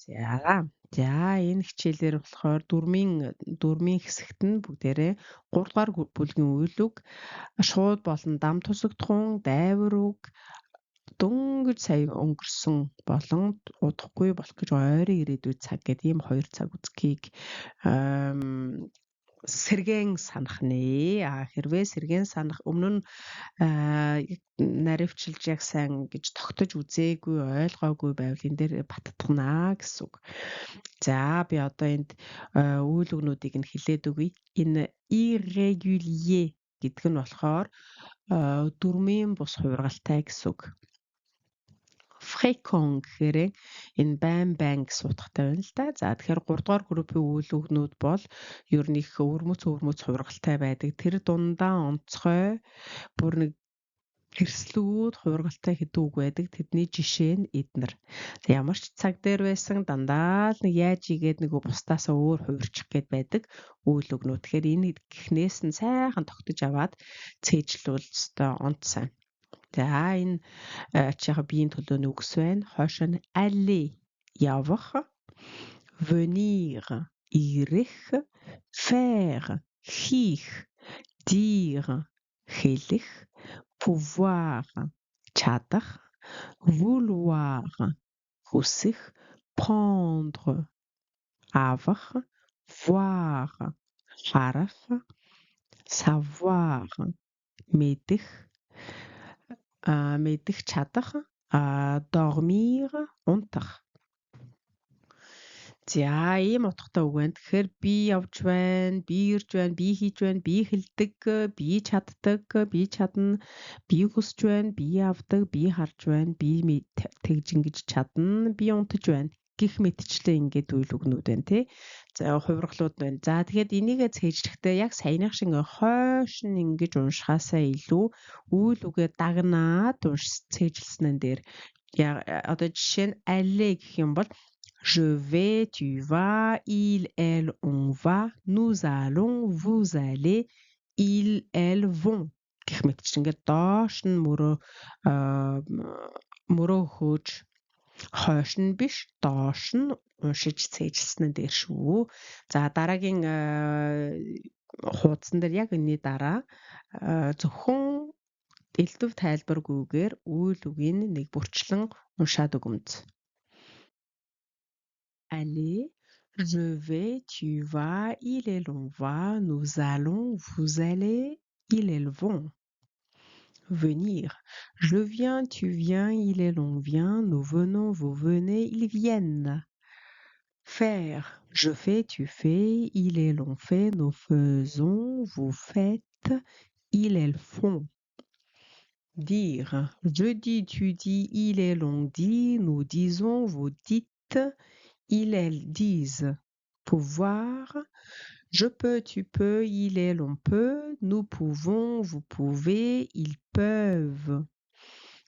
За энэ хичээлээр болохоор дөрмийн хэсэгт нь бүгдээрээ 3 дугаар бүлгийн үйл үг, шууд болон дам тусагдхуун, дайвар үг, дөнгөж сая өнгөрсөн болон удахгүй болох гэж ойрын ирээдүйн цаг гэдэг ийм 2 цаг үзкийг сэргээн санах нэ. Хэрвээ сэргээн санах өмнө нь наривчилж яг сайн гэж тогтож үзээгүй, ойлгоогүй байвал энэ дээр баттгнаа гэсэн үг. За би одоо энд үйл өгнүүдийг нь хэлээд өгье. Энэ irrégulier гэдэг нь болохоор дөрмийн бус хувиргалтай гэсэн үг. Fréquent гэхээр энэ байн гэсэн утгатай байна л да. За тэгэхээр 3 дугаар группийн үйл өгнүүд бол ер нь их өвөрмөц хувиргалтай байдаг. Тэр дундаа онцгой бүр нэг тэрслүүд хувиргалтай хэдэн үг байдаг. Тэдний жишээ нь эднэр. Ямар ч цаг дээр байсан дандаа л нэг яаж игээд нэг бусдаасаа өөр хувирчих гээд байдаг үйл өгнүүд. Тэгэхээр энэ гихнээс нь сайхан тогтож аваад цээжлүүл өстой онц сайн. За энэ ачаага биеийн төлөөний үгс байна. Хойш нь aller явах, venir ирэх, faire хийх, dire хэлэх, pouvoir чадах, vouloir хүсэх, prendre авах, voir харах, savoir мэдэх чадах, dormir унтах. За ийм утгатай үг байна. Тэгэхээр би явж байна, би ирж байна, би хийж байна, би хэлдэг, би чаддаг, би чадна, би хүсэж байна, би авдаг, би харж байна, би тэгж ингэж чадна, би унтаж байна гэх мэтчлэн ингээд үйл өгнүүд байна тий. За хувиргалууд байна. За тэгэхээр энийгээ цээжлэхдээ яг саяных шиг хойш нь ингэж уншихаасаа илүү үйл үгээ дагнаад цээжилсэн дээр одоо жишээ нь aller гэх юм бол je vais, tu vas, il, elle, on va, nous allons, vous allez, ils, elles vont гэх мэтчлэн ингээд доош нь мөрөө хөөж хойш нь биш доош нь уншиж цээжилсэн нь дээр шүү. За дараагийн хуудсан дээр яг энэний дараа зөвхөн элдв тайлбаргүйгээр үйл үгийн нэг бүрчлэн уншаад өгөмж. Aller, je vais, tu vas, il, elle, on va, nous allons, vous allez, ils, elles vont. Venir. Je viens, tu viens, il, elle, on vient, nous venons, vous venez, ils viennent. Faire. Je fais, tu fais, il, elle, on fait, nous faisons, vous faites, ils, elles font. Dire. Je dis, tu dis, il, elle, on dit, nous disons, vous dites, ils, elles disent. Pouvoir. Je peux, tu peux, il, elle, on peut, nous pouvons, vous pouvez, ils peuvent.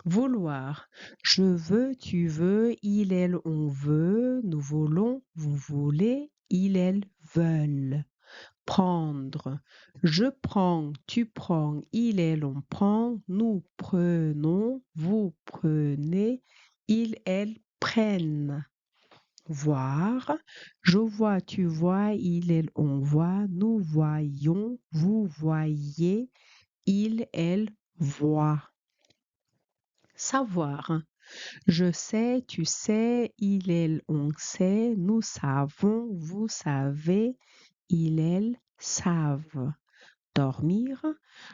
Vouloir. Je veux, tu veux, il, elle, on veut, nous voulons, vous voulez, ils, elles veulent. Prendre. Je prends, tu prends, il, elle, on prend, nous prenons, vous prenez, ils, elles prennent. Voir. Je vois, tu vois, il, elle, on voit, nous voyons, vous voyez, il, elle voient. Savoir. Je sais, tu sais, il, elle, on sait, nous savons, vous savez, il, elles savent. Dormir.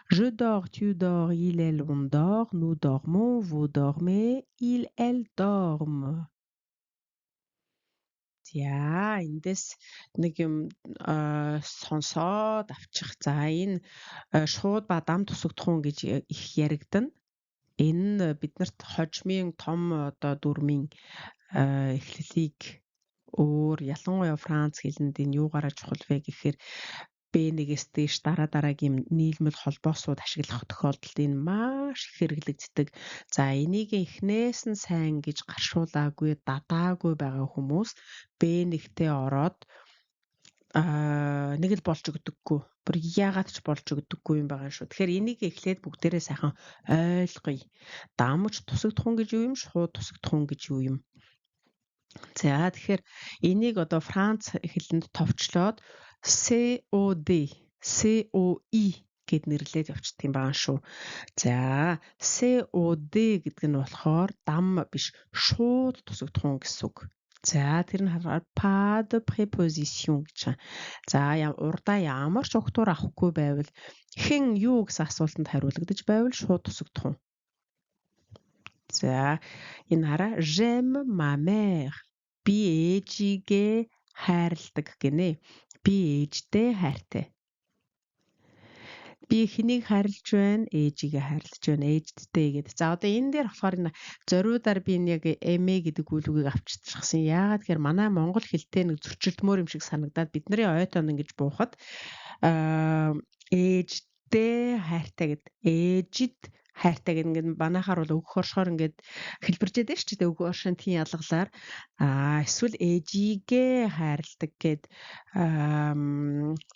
Je dors, tu dors, il, elle, on dort, nous dormons, vous dormez, il, elles dorment. За эндээс нэг юм сонсоод авчих. За энэ шууд ба дам тусагдах хүн гэж их яригдана. Энэ биднэрт хожмын том одоо дүрмийн эхлэлийг өөр ялангуяа Франц хэлэнд энэ юугаараа чухал вэ гэхээр B1-ээс дээш дараагийн нийлмэл холбоосууд ашиглах тохиолдолд энэ маш их хэрэглэгддэг. За энийг эхнээс нь сайн гэж гаршуулаагүй, дадаагүй байгаа хүмүүс B1-тэй ороод нэг л болж өгдөггүй. Бүр яагаад ч болж өгдөггүй юм байгаа шүү. Тэгэхээр энийг эхлээд бүгдээрээ сайхан ойлгоё. Дамж тусагдах хүн гэж юу юм? Шууд тусагдах хүн гэж юу юм? За тэгэхээр энийг одоо Франц хэлэнд товчлоод COE гэд нэрлээд явчихдаг юм байна шүү. За COD гэдэг нь болохоор дам биш шууд тусагдах хүн гэсэн үг. За тэр нь харахаар pas de préposition гэж байна. За урдаа ямар ч огтур авахгүй байвал хэн юу гэсэн асуултанд хариулагдаж байвал шууд тусагдах хүн. За энэ хараа j'aime ma mère. Би ээжигээ хайрладаг гинэ. Би ээжтэй хайртай. Би хэнийг хайрлаж байна? Ээжигээ хайрлаж байна. Ээжтэй гэдэг. За одоо энэ дээр болохоор энэ зориудаар би яг эмэ гэдэг үгийг авчирчихсан. Яагаад гэхээр манай монгол хэлтэй нэг зөрчилдмөр юм шиг санагдаад бидний ойтон ингэж буухад ээжтэй хайртай гэд. Ээжид хайртай гэдэг ингээд манайхаар бол өгөх оршихоор ингээд хэлбэрчээд байна шүү дээ өгөх оршин тийм ялгалаар эсвэл ээжигээ хайрладаг гэд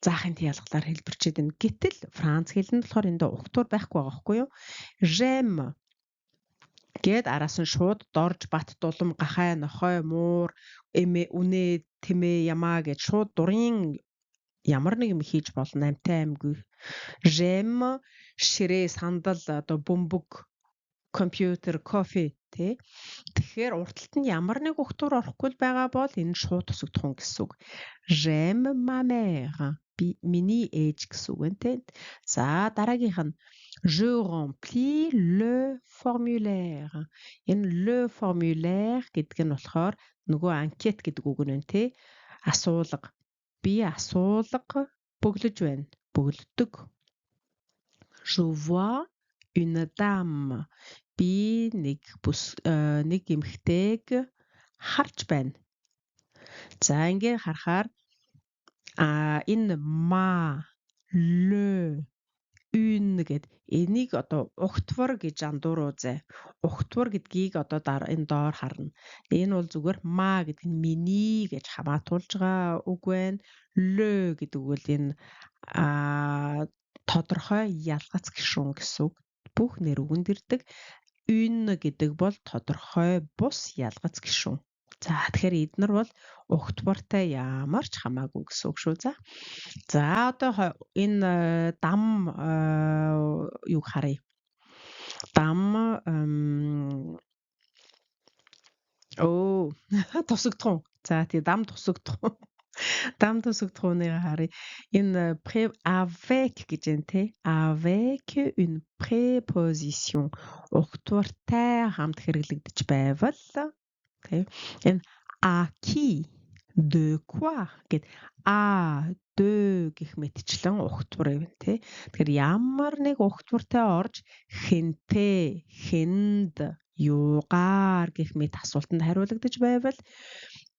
заахын тийм ялгалаар хэлбэрчээд байна. Гэтэл Франц хэлэнд болохоор энд угтуур байхгүй байгаа байхгүй юу? J'aime гэд араас нь шууд дорж бат дулам гахай нохой муур эмээ үнэ тэмээ ямаа гэд шууд дурын ямар нэг юм хийж болно амтай аймгүй. J'aime ширээ сандал одоо бөмбөг компьютер кофе тий. Тэгэхээр урталт нь ямар нэг угтуур орохгүй байгаа бол энэ шууд тусагдах хүн гэсэн үг. J'aime ma mère. Би миний ээж гэсэн үг байна тий. За дараагийнх нь je remplis le formulaire. Энэ le formulaire гэдэг нь болохоор нөгөө анкет гэдэг үг нэ тий. Асуулга. Би асуулга бөглөж байна. Бөглөдөг. Je vois une dame. Би нэг эмэгтэйг харж байна. За ингээд харахаар энэ ма le une гэд энийг одоо угтвар гэж андууруу зэ. Угтвар гэдгийг одоо энэ доор харна. Энэ бол зүгээр ма гэдэг нь миний гэж хамаатуулж байгаа үг байна. Le гэдэг үг бол энэ тодорхой ялгац гишүүн гэсэн үг. Бүх нэр үгэнд ирдэг. Une гэдэг бол тодорхой бус ялгац гишүүн. За тэгэхээр эднэр бол угтвартай ямар ч хамаагүй гэсэн үг шүү. За одоо энэ дам юг харъя. Дам тусагдах. За тий дам тусагдах. Дам тусагдах үнийг харъя. Энэ avec гэж байна те. Avec une préposition. Угтвартай хамт хэрэглэгдэж байвал те. Энэ à qui de quoi гэд de гэх мэтчлэн угтвар юм те. Тэгэхээр ямар нэг угтвартай орж хэнтэй, хэнд, юугаар гэх мэт асуултанд хариулагдаж байвал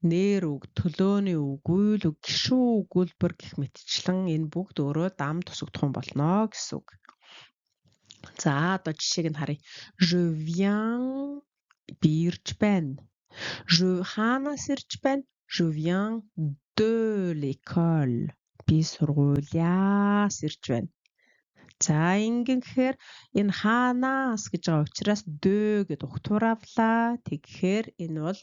нэр үг, төлөөний үг, үйл үг, гишүүн өгүүлбэр гэх мэтчлэн энэ бүгд өөрөө дам тусагдах юм болно гэсэн үг. За одоо жишээг нь харъя. Je viens би ирж байна. Je хаанаас ирж байна? Je viens de l'école. Би сургуулиас ирж байна. За ингэн гэхээр энэ хаанаас гэж байгаа учраас de гэд угтвар авлаа. Тэгэхээр энэ бол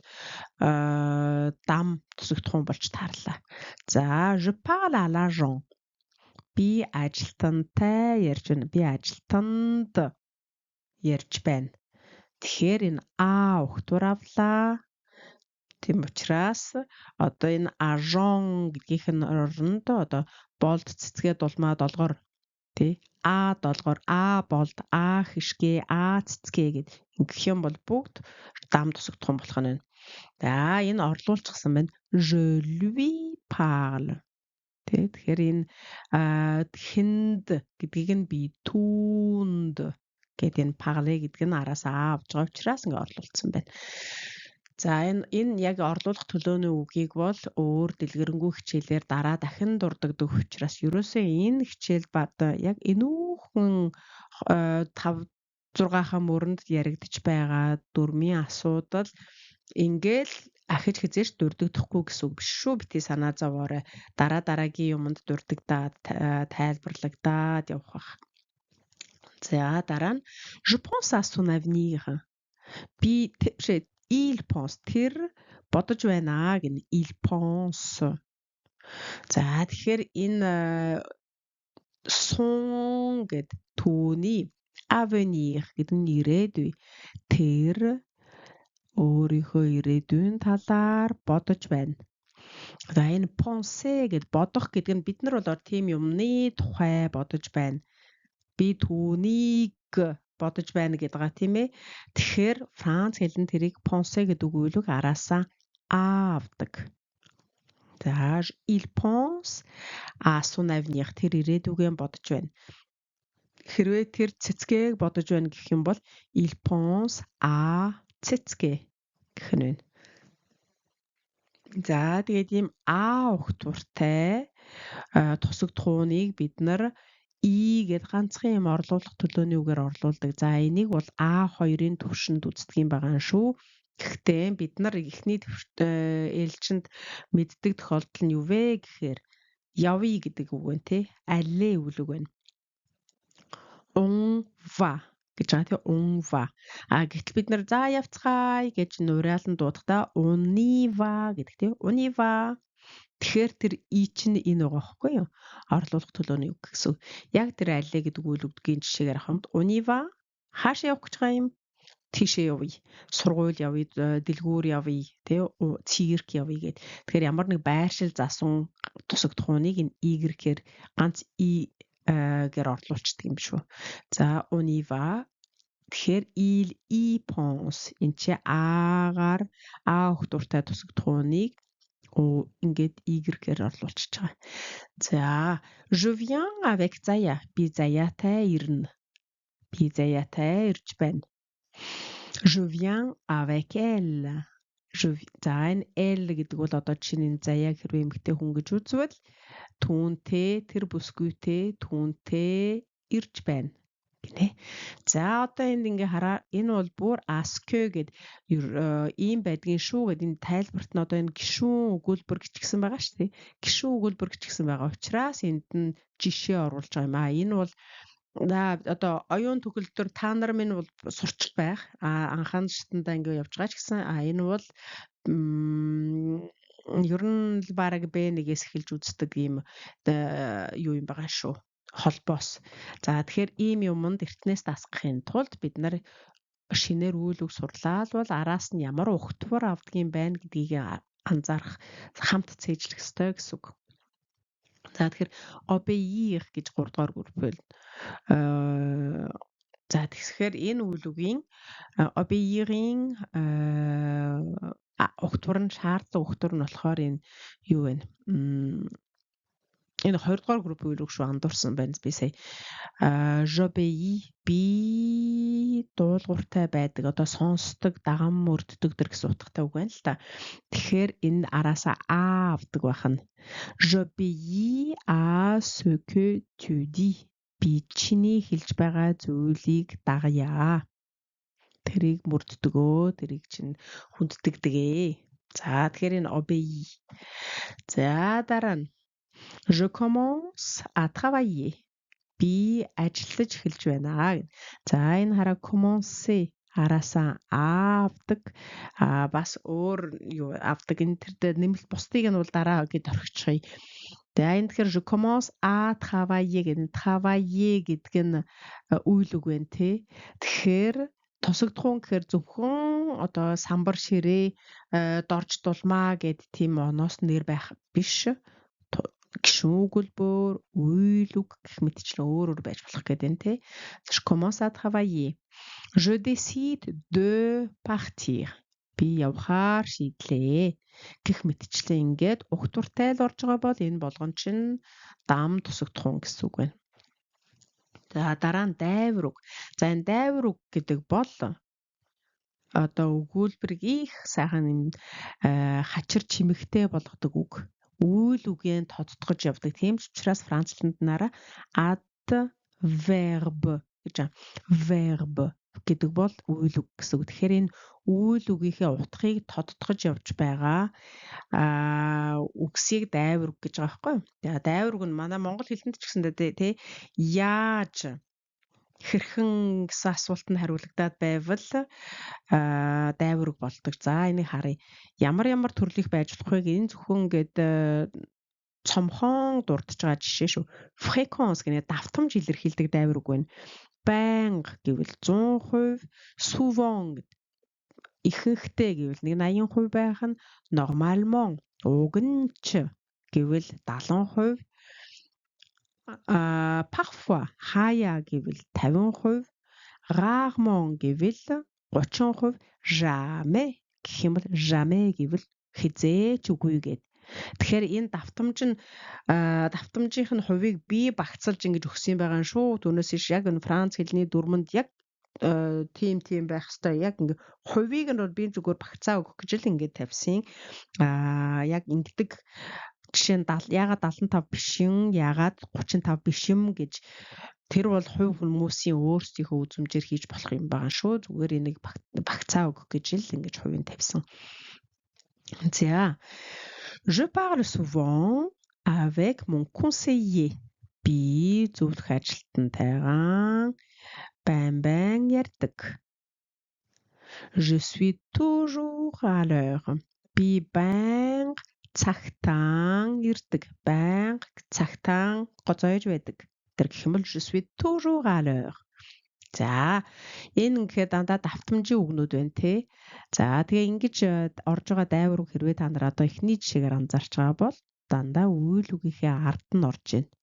дам тусагдах юм болж таарлаа. За je parle à l'agent. Би ажилтнтай ярьж байна. Би ажилтнанд ярьж байна. Тэгэхээр энэ угтвар авлаа. Тийм учраас одоо энэ agent гэдгийнх нь оронд одоо болд цэцгээ дулмаа долгор тий долгор болд хишгээ цэцгээ гэд ингэх юм бол бүгд дам тусагдах юм болох нь. За энэ орлуулчихсан байна. Je lui parle. Тэгэхээр энэ хэнд гэдгийг нь би түүнд гэд энэ parler гэдэг нь араас авж байгаа учраас ингэ орлуулсан байна. За энэ яг орлуулах төлөөний үгийг бол өөр дэлгэрэнгүй хичээлээр дараа дахин дурддаг учраас ерөөсөө энэ хичээл яг энүүхэн 5-6 мөрөнд яригдж байгаа дөрмийн асуудал ингээл ахиж хизээш дурддаггүй гэсэн үг биш шүү. Бити санаа зовоорой. Дараагийн юмд дурддагдаад тайлбарлагдаад явах бах. За дараа нь je pense à son avenir. Би il pense тэр бодож байна гэнэ. Il pense. За тэгэхээр энэ son гэд түүний avenir гэдэг нь ирээдүй. Тэр өөрийнхөө ирээдүйн талаар бодож байна. За энэ penser гэд бодох гэдэг нь бид нар бол тийм юмны тухай бодож байна. Би түүнийг бодож байна гэдэг байгаа тийм ээ. Тэгэхээр Франц хэлэнд тэрийг penser гэдэг үгүйлэг араасаа авдаг. За il pense à son avenir тэр ирээдүгээ бодож байна. Хэрвээ тэр цэцгээг бодож байна гэх юм бол il pense à цэцгээ гэх нь байна. За тэгээд ийм а өгтвортай тусагдах ууныг бид нар и гэд ганцхан юм орлуулах төлөөний үгээр орлуулдаг. За энийг бол А2-ын төвшөнд үздэг юм байгаа шүү. Гэхдээ бид нар эхний ээлжинд мэддэг тохиолдол нь юу вэ гэхээр явъя гэдэг үг байна тий. Aller үглэг байна. On va гэж байгаа тий. On va. Гэтэл бид нар за явцгаая гэж нураалан дуудахдаа on y va гэдэг тий. On y va. Тэгэхээр тэр и чинь энэ байгаа байхгүй юу? Орлуулах төлөөний үг гэсэн. Яг тэр aller гэдэг үйл өгдгийн жишээгээр авахад on y va хаашаа явах гэж байгаа юм? Тийшээ явъя. Сургууль явъя, дэлгүүр явъя, тий цирк явъя гэд. Тэгэхээр ямар нэг байршил заасан тусагдах ууныг энэ y-гэр ганц и гэр орлуулчихдаг юм шүү. За on y va. Тэгэхээр il y pense. Энд чи а-гаар а өгтвортай тусагдах ууныг ингээд y-гэр орлуулчихж байгаа. За je viens avec Zaya. Би Заяатай ирнэ. Би Заяатай ирж байна. Je viens avec elle. За энэ elle гэдэг бол одоо чинь заяа хэрвээ эмэгтэй хүн гэж үзвэл түүнтэй тэр бүсгүйтэй түүнтэй ирж байна гинэ. За одоо энд ингээ хараа энэ бол бүр ask гэд ийм байдгийн шүү гэд энэ тайлбарт нь одоо энэ гишүүн өгүүлбэр гिचгсэн байгаа шүү дээ. Гишүүн өгүүлбэр гिचгсэн байгаа учраас энд нь жишээ оруулж байгаа юм аа. Энэ бол одоо оюун төгөлдөр та нар минь бол сурч байх. Анхаан шатндаа ингээ явж байгаа ч гэсэн энэ бол ер нь л бараг B1-ээс эхэлж үздэг юм юу юм байгаа шүү. Холбоос. За тэгэхээр ийм юмд эртнээс дасгахын тулд бид нар шинээр үйл үг сурлаа бол араас нь ямар өгтвөр авдгийн байна гэдгийг анзаарах хамт цээжлэх ёстой гэсэн үг. За тэгэхээр obéir гэж 3 дугаар групп. За тэгэхээр энэ үйл үгийн obéir-ийн өгтвөр нь шаардлага өгтвөр нь болохоор энэ юу вэ? Энэ 2 дугаар групп үйл үг шүү андуурсан байна би сая. J'obéis би дуулууртай байдаг одоо сонсдог дагам мөрддөг гэсэн утгатай үг байна л та. Тэгэхээр энэ араасаа а авдаг байна. J'obéis à ce que tu dis. Би чиний хэлж байгаа зүйлийг дагая. Тэрийг мөрддөгөө, тэрийг чинь хүнддэгдэгэ. За тэгэхээр энэ obéi. За дараа нь je commence à travailler. Би ажиллаж эхэлж байна. За энэ хараа commencer араасаа авдаг. Бас өөр юу авдаг энэ тэр дээр нэмэлт бусдыг нь бол дараа гэд орхичихъя. За энэ тэгэхээр je commence à travailler гэдэг travailler гэдэг нь үйл үг байна тий. Тэгэхээр тусагдхуун гэхээр зөвхөн одоо самбар ширээ дорж дулмаа гэд тийм оноос нэр байх биш. Гишүүн өгүүлбэр, үйл үг гэх мэтчлэн өөр байж болох гэдэг нь тий. Je commence à travailler. Je décide de partir. Би явахаар шийдлээ. Гэх мэтчлэн ингээд өгтвөртэй л орж байгаа бол энэ болгон чинь дам тусагдах хүн гэсэн үг байна. За дараа нь дайвар үг. За энэ дайвар үг гэдэг бол одоо өгүүлбэрийг их сайхан хачир чимэгтэй болгодог үг. Үйл үгийн тодтогож явдаг. Тийм ч учраас францланд нараа adverbe гэж байна. Verbe гэдэг бол үйл үг гэсэн үг. Тэгэхээр энэ үйл үгийнхээ утгыг тодтогож явж байгаа үгсийг дайвар үг гэж байгаа байхгүй юу? За дайвар үг нь манай монгол хэлэнд ч гэсэндээ тий яаж Хэрхэн гэсэн асуултанд хариулагдаад байвал дайвар үг болдог. За энийг харъя. Ямар төрлийнх байж болох вэ? Энэ зөвхөн ингээд цомхон дурдж байгаа жишээ шүү. Fréquence гэнэ давтамж илэрхийлдэг дайвар үг байна. Байнга гэвэл 100%, souvent ихэнхдээ гэвэл 80% байх нь, normalement уг нь ч гэвэл 70%, parfois хаяа гэвэл 50%, rarement гэвэл 30%, jamais гэх юм бол jamais гэвэл хизээч үгүй гэд. Тэгэхээр энэ давтамжийнх нь хувийг би багцалж ингэж өгсөн байгаа юм шүү. Түүнээс иш яг энэ Франц хэлний дүрмэнд яг тийм байх хэвээр яг ингэ хувийг нь би зүгээр багцаа өгөх гэж л ингэ тавьсан. Яг ингэдэг жишээ нь ягаад 75 биш юм, ягаад 35 биш юм гэж тэр бол хувь хүмүүсийн өөрсдийнхөө үзмжээр хийж болох юм байгаа шүү. Зүгээр энийг багцаа өгөх гэж л ингэж хувийг тавьсан. За. Je parle souvent avec mon conseiller. Би зөвлөх ажилтнтайгаа байн ярьдаг. Je suis toujours à l'heure. Би байнга цагтаан ирдэг. Байнга цагтаан гоцоож байдаг. Тэр гэх юм бол je suis toujours à l'heure. За энэ гэхээр дандаа давтамжийн үгнүүд байна те. За тэгээ ингэж орж байгаа дайвар үг хэрвээ та нар одоо эхний жишээгээр анзаарч байгаа бол дандаа үйл үгийнхээ ард нь орж байна.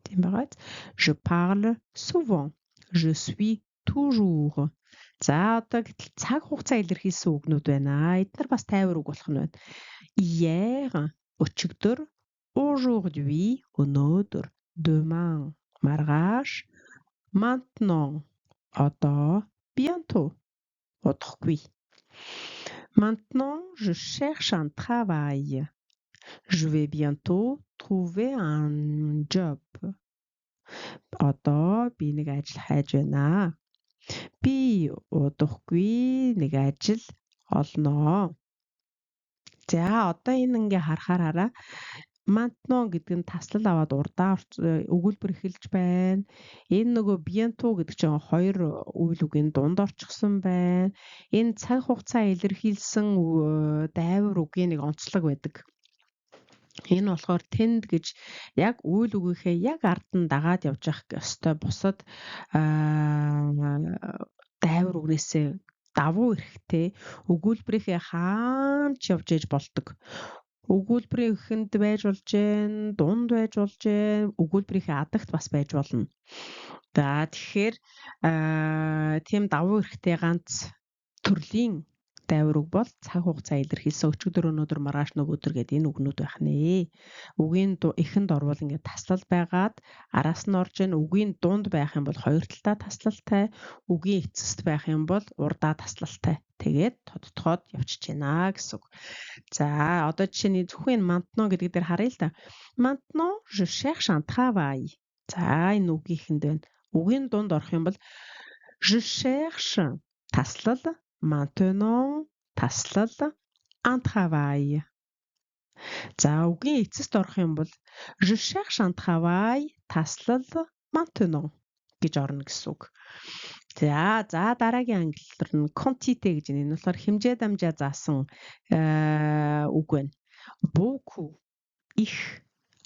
Тийм байгааз. Je parle souvent. Je suis toujours. За одоо гэтэл цаг хугацаа илэрхийлсэн үгнүүд байна. Эдгээр бас тайвар үг болох нь байна. Hier, өчигдөр, aujourd'hui, өнөөдөр, demain, маргааш, maintenant, одоо, bientôt, удахгүй. Maintenant, je cherche un travail. Je vais bientôt trouver un job. Одоо би нэг ажил хайж байна. Би удахгүй нэг ажил олноо. За одоо энэ ингээ харахаараа maintenant гэдэг нь таслал аваад урдаа өгүүлбэр эхэлж байна. Энэ нөгөө bientôt гэдэг чинь хоёр үйл үгийн дунд орчихсон байна. Энэ цаг хугацаа илэрхийлсэн дайвар үгийн нэг онцлог байдаг. Энэ болохоор тэнд гэж яг үйл үгийнхээ яг ард нь дагаад явж явах ёстой бусад дайвар үгнээсээ давуу эрэхтэй өгүүлбэрийнхээ хаанч явж ээж болдог. Өгүүлбэрийн эхэнд байж болж гэн, дунд байж болж гэн, өгүүлбэрийнхээ адагт бас байж болно. За тэгэхээр тийм давуу эрэхтэй ганц төрлийн дайвар үг бол цаг хугацаа илэрхийлсэн өчигдөр, өнөөдөр, маргааш, нөгөөдөр гэдэг энэ үгнүүд байх нэ. Үгийн эхэнд орвол ингээд таслал байгаад араас нь орж ийн. Үгийн дунд байх юм бол хоёр талдаа таслалтай, үгийн эцэст байх юм бол урдаа таслалтай. Тэгээд тодтогоод явчихж байна гэсэн үг. За одоо жишээний зөвхөн maintenant гэдэг дээр харъя л да. Maintenant je cherche un travail. За энэ үгийнхэнд байна. Үгийн дунд орох юм бол je cherche таслал, maintenant таслал, un travail. За үгийн эцэст орох юм бол je cherche un travail таслал, maintenant гэж орно гэсэн үг. За дараагийн ангиллар нь quantité гэж энэ болохоор хэмжээ дамжаа заасан үг байна. Beaucoup их,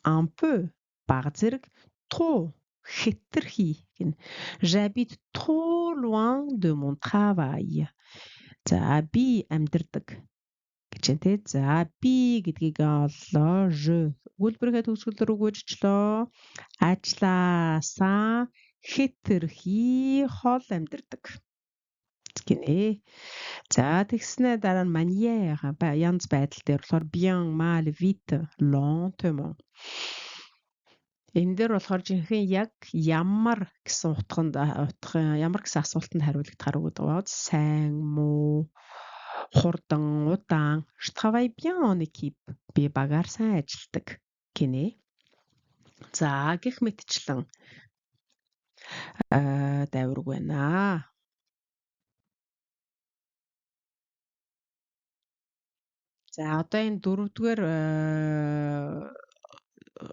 un peu бага зэрэг, trop хэтэрхий гэнэ. J'habite trop loin de mon travail. За би амьдардаг гэж байна те. За би гэдгийг оллоо. Je өгүүлбэрээ төгсгөлөөр өгөөжчлөө. Ажлаасаа хэтэрхий хол амьдардаг гинэ. За тэгснэ дараа нь manière янз байдал дээр болохоор bien, mal, vite, lentement. Энэ дээр болохоор жинхэнэ яг ямар гэсэн ямар гэсэн асуултанд хариулагдахаар өгдөг баа. Сайн, муу, хурдан, удаан. Je travaille bien en équipe. Би багаар сайн ажилладаг гинэ. За гэх мэтчлэн дайвар үг байна. За одоо энэ дөрөвдүгээр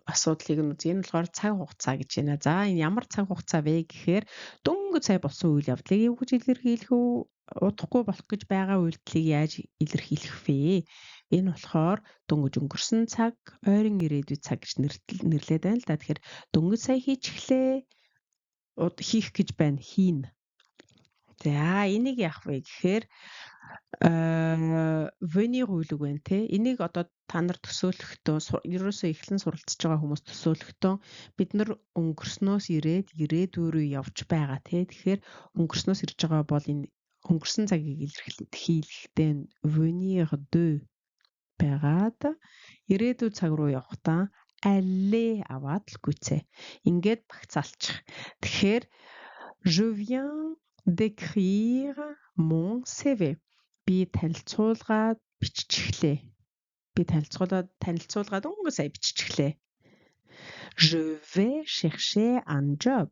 асуудлыг нь үзье. Энэ болохоор цаг хугацаа гэж байна. За энэ ямар цаг хугацаа вэ гэхээр дөнгөж сая болсон үйл явдлыг юу гэж илэрхийлэх үү? Удахгүй болох гэж байгаа үйлдэлийг яаж илэрхийлэх вэ? Энэ болохоор дөнгөж өнгөрсөн цаг, ойрын ирээдүйн цаг гэж нэрлэдэг байна л да. Тэгэхээр дөнгөж сая хийчихлээ. Хийх гэж байна. Хийн. За энийг яах вэ гэхээр venir үйлэг байна те. Энийг одоо та нар төсөөлөхдөө ерөөсөө эхлэн суралцж байгаа хүмүүс төсөөлөхдөө бид нар өнгөрснөөс ирээдүй рүү явж байгаа те. Тэгэхээр өнгөрснөөс ирж байгаа бол энэ өнгөрсөн цагийг илэрхийлэхдээ venir de байгаад ирээдүйн цаг руу явахдаа aller аваад л гүцээ. Ингээд багцаалчих. Тэгэхээр je viens d'écrire mon CV. Би танилцуулгаад биччихлээ. Би танилцуулгаад өнгө сая биччихлээ. Je vais chercher un job.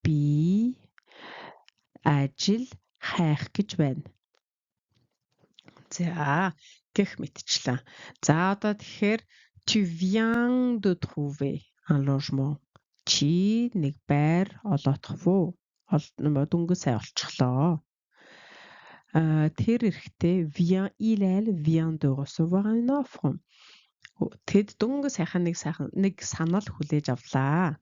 Би ажил хайх гэж байна. За гэх мэтчлэн. За одоо тэгэхээр tu viens de trouver un logement. Чи нэг байр олоодох вөө. Дөнгөж сая олчихлоо. Тэр эрэхтэй elle vient de recevoir une offre. Тэд дөнгөж сайхан нэг санал хүлээж авлаа.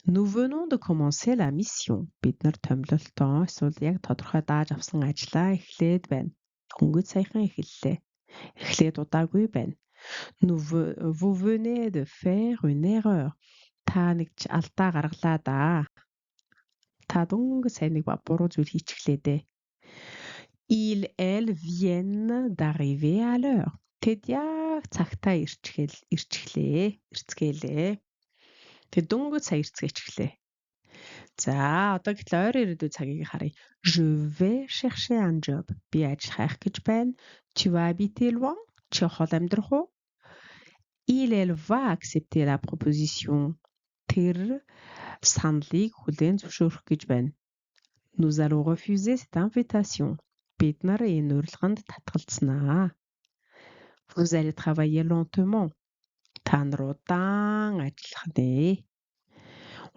Nous venons de commencer la mission. Бид нар томилолтоо эсвэл яг тодорхой дааж авсан ажлаа эхлээд байна. Дөнгөж сайхан эхэллээ. Эхлээд удаагүй байна. Vous venez de faire une erreur. Та нэг алдаа гаргалаа да. Та дөнгөж сайн нэг буруу зүйл хийчихлээ дээ. Elles viennent d'arriver à l'heure. Тэд яг цагтаа ирцгэлээ. Тэд дөнгөж сая ирцгээчихлээ. За одоо гэтэл ойр ирээдүйн цагийг харъя. Je vais chercher un job. Би ажил хайх гэж байна. Tu vas habiter loin? Чи хол амьдрах уу? Elle va accepter la proposition. Тэр саналыг хүлээн зөвшөөрөх гэж байна. Nous allons refuser cette invitation. Бид нар энэ урилганд татгалзнаа. Vous allez travailler lentement. Та нар удаан ажиллах нэ.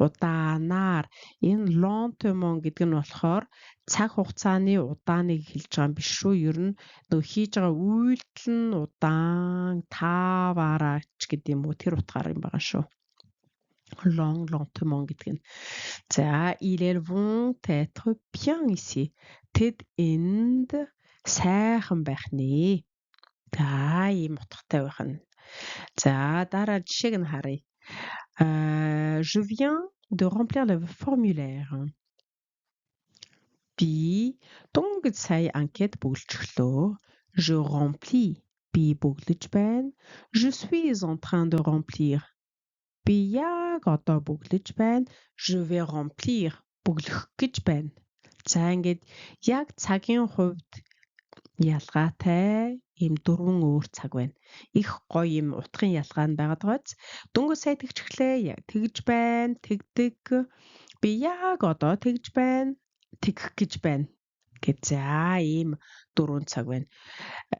Удаанаар энэ lentement гэдэг нь болохоор цаг хугацааны удааныг хэлж байгаа юм биш шүү. Ер нь нөө хийж байгаа үйлдэл нь удаан, тааваараач гэдэг юм уу? Тэр утгаар юм байгаа шүү. Lentement гэдэг нь. За, ils vont être bien ici. Тэд энд сайхан байх нэ. За, ийм утгатай байх нь. За, дараа жишээг нь харъя. Je viens de remplir le formulaire. Би дөнгөж сая анкет бүгэлжглөө. Je remplis. Би бүглэж байна. Je suis en train de remplir. Би яг одоо бүглэж байна. Je vais remplir. Бүглэх гэж байна. За ингээд яг цагийн хувьд ялгаатай ийм дөрвөн өөр цаг байна. Их гоё юм утгын ялгаа нь байгаад байгааз. Дөнгөж сая тэгчихлээ. Тэгж байна. Тэгдэг. Би яг одоо тэгж байна. Тэгэх гэж байна. За ийм дөрвөн цаг байна.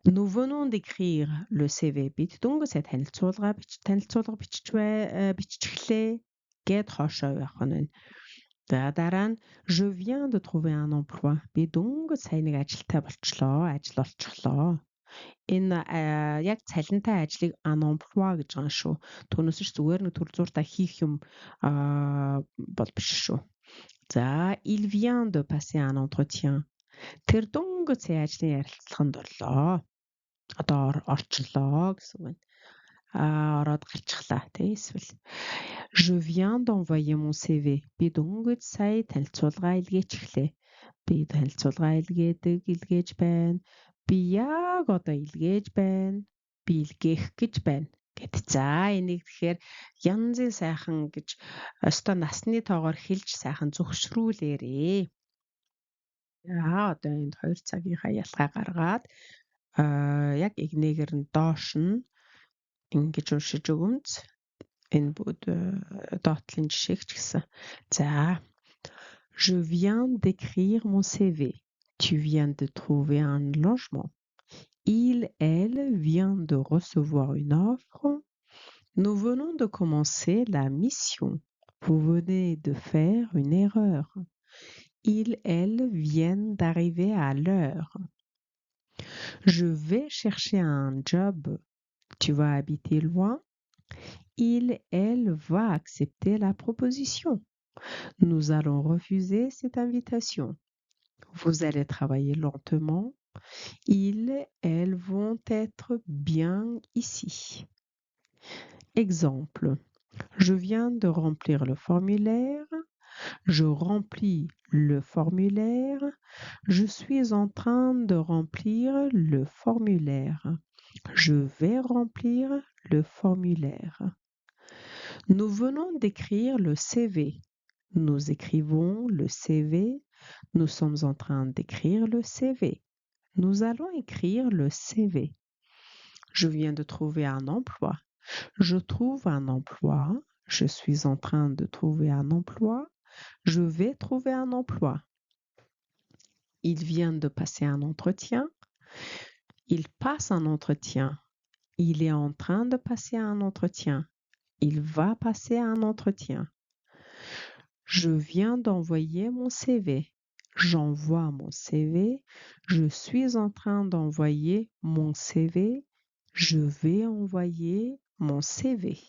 Nous venons d'écrire le CV. Бид дөнгөж сая танилцуулга биччихлээ гэд хоошоо явах нь. За дараа нь je viens de trouver un emploi. Би дөнгөж сая нэг ажилтай болчлоо. Ажил олчихлоо. Энэ яг цалинтай ажлыг un emploi гэж байгаа шүү. Түүнээс ч зүгээр нэг төр зуртаа хийх юм бол биш шүү. За il vient de passer un entretien. Тэр дөнгөж сая ажлын ярилцлаганд орлоо. Одоо орчлоо гэсэн үг байна. Ороод гарчихлаа тий эсвэл je viens d'envoyer mon CV. Би дөнгөж сая танилцуулга илгээчихлээ. Би танилцуулга илгээж байна. Би яг одоо илгээж байна. Би илгээх гэж байна. Гэт. За энийг тэгэхээр янзын сайхан гэж өстой насны тоогоор хэлж сайхан зөвшрүүлээрээ. За одоо энд 2 цагийнхаа ялгаа гаргаад яг игнээгэр нь доош нь ингэж уншиж өгөмж энэ бүгд доотлын жишээг ч гэсэн. За je viens d'écrire mon CV. Tu viens de trouver un logement. Elle vient de recevoir une offre. Nous venons de commencer la mission. Vous venez de faire une erreur. Ils, elles viennent d'arriver à l'heure. Je vais chercher un job. Tu vas habiter loin. Il, elle va accepter la proposition. Nous allons refuser cette invitation. Vous allez travailler lentement. Ils, elles vont être bien ici. Exemple. Je viens de remplir le formulaire. Je remplis le formulaire. Je suis en train de remplir le formulaire. Je vais remplir le formulaire. Nous venons d'écrire le CV. Nous écrivons le CV. Nous sommes en train d'écrire le CV. Nous allons écrire le CV. Je viens de trouver un emploi. Je trouve un emploi. Je suis en train de trouver un emploi. Je vais trouver un emploi. Il vient de passer un entretien. Il passe un entretien. Il est en train de passer un entretien. Il va passer un entretien. Je viens d'envoyer mon CV. J'envoie mon CV. Je suis en train d'envoyer mon CV. Je vais envoyer mon CV.